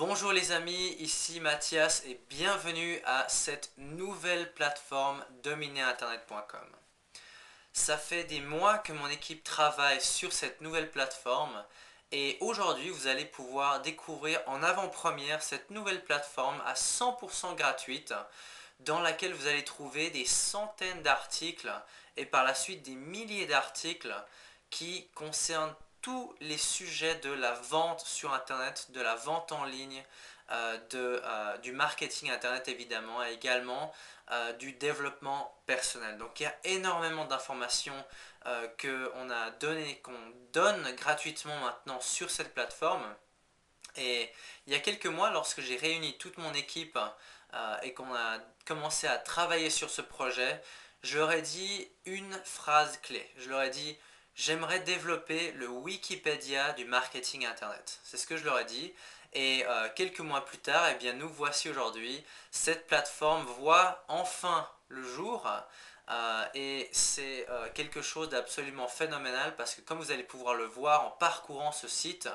Bonjour les amis, ici Mathias et bienvenue à cette nouvelle plateforme dominerinternet.com. Ça fait des mois que mon équipe travaille sur cette nouvelle plateforme et aujourd'hui vous allez pouvoir découvrir en avant-première cette nouvelle plateforme à 100% gratuite dans laquelle vous allez trouver des centaines d'articles et par la suite des milliers d'articles qui concernent tous les sujets de la vente sur Internet, de la vente en ligne, du marketing Internet évidemment, et également du développement personnel. Donc il y a énormément d'informations qu'on donne gratuitement maintenant sur cette plateforme. Et il y a quelques mois, lorsque j'ai réuni toute mon équipe et qu'on a commencé à travailler sur ce projet, je leur ai dit une phrase clé. Je leur ai dit, j'aimerais développer le Wikipédia du marketing Internet. C'est ce que je leur ai dit. Et quelques mois plus tard, eh bien, nous voici aujourd'hui. Cette plateforme voit enfin le jour. Et c'est quelque chose d'absolument phénoménal parce que comme vous allez pouvoir le voir en parcourant ce site,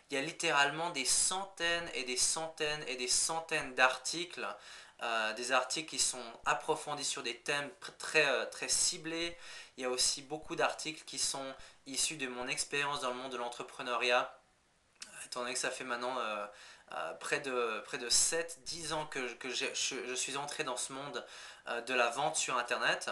il y a littéralement des centaines et des centaines et des centaines d'articles, des articles qui sont approfondis sur des thèmes très ciblés. Il y a aussi beaucoup d'articles qui sont issus de mon expérience dans le monde de l'entrepreneuriat, étant donné que ça fait maintenant près de 7-10 ans que je suis entré dans ce monde de la vente sur Internet.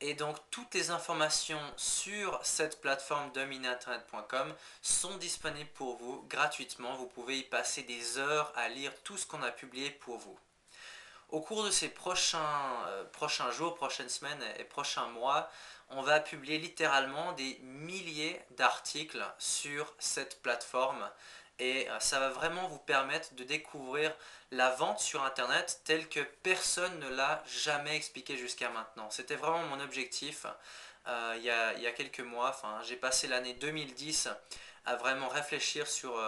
Et donc toutes les informations sur cette plateforme dominerinternet.com sont disponibles pour vous gratuitement. Vous pouvez y passer des heures à lire tout ce qu'on a publié pour vous. Au cours de ces prochains jours, prochaines semaines et prochains mois, on va publier littéralement des milliers d'articles sur cette plateforme et ça va vraiment vous permettre de découvrir la vente sur Internet telle que personne ne l'a jamais expliqué jusqu'à maintenant. C'était vraiment mon objectif il y a quelques mois. Enfin, j'ai passé l'année 2010 à vraiment réfléchir sur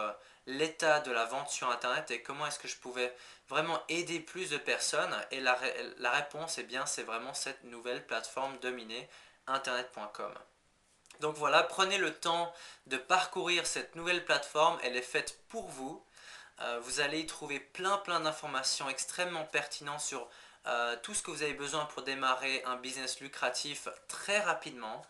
l'état de la vente sur Internet et comment est-ce que je pouvais vraiment aider plus de personnes. Et la réponse, eh bien, c'est vraiment cette nouvelle plateforme dominée, internet.com. Donc voilà, prenez le temps de parcourir cette nouvelle plateforme, elle est faite pour vous. Vous allez y trouver plein d'informations extrêmement pertinentes sur tout ce que vous avez besoin pour démarrer un business lucratif très rapidement.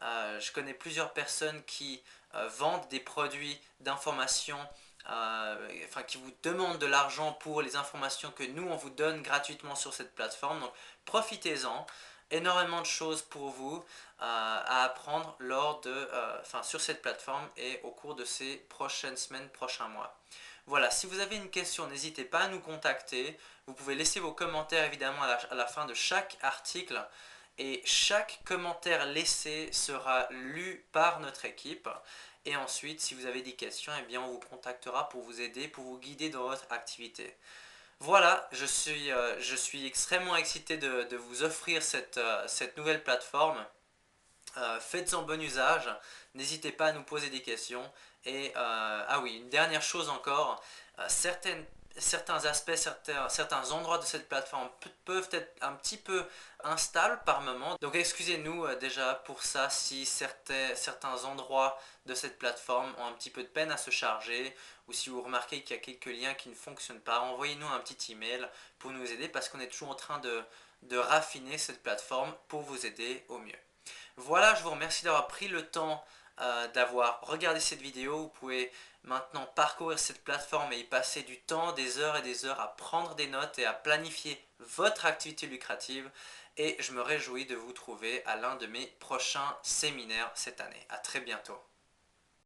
Je connais plusieurs personnes qui vendent des produits d'information, enfin qui vous demandent de l'argent pour les informations que nous on vous donne gratuitement sur cette plateforme. Donc profitez-en, énormément de choses pour vous à apprendre sur cette plateforme et au cours de ces prochaines semaines, prochains mois. Voilà, si vous avez une question, n'hésitez pas à nous contacter. Vous pouvez laisser vos commentaires évidemment à la fin de chaque article et chaque commentaire laissé sera lu par notre équipe. Et ensuite, si vous avez des questions, eh bien, on vous contactera pour vous aider, pour vous guider dans votre activité. Voilà, je suis extrêmement excité de vous offrir cette nouvelle plateforme. Faites-en bon usage, n'hésitez pas à nous poser des questions. Et ah oui, une dernière chose encore, certains aspects, certains endroits de cette plateforme peuvent être un petit peu instables par moment. Donc excusez-nous déjà pour ça si certains endroits de cette plateforme ont un petit peu de peine à se charger ou si vous remarquez qu'il y a quelques liens qui ne fonctionnent pas, envoyez-nous un petit email pour nous aider parce qu'on est toujours en train de raffiner cette plateforme pour vous aider au mieux. Voilà, je vous remercie d'avoir pris le temps d'avoir regardé cette vidéo. Vous pouvez maintenant parcourir cette plateforme et y passer du temps, des heures et des heures à prendre des notes et à planifier votre activité lucrative. Et je me réjouis de vous trouver à l'un de mes prochains séminaires cette année. À très bientôt.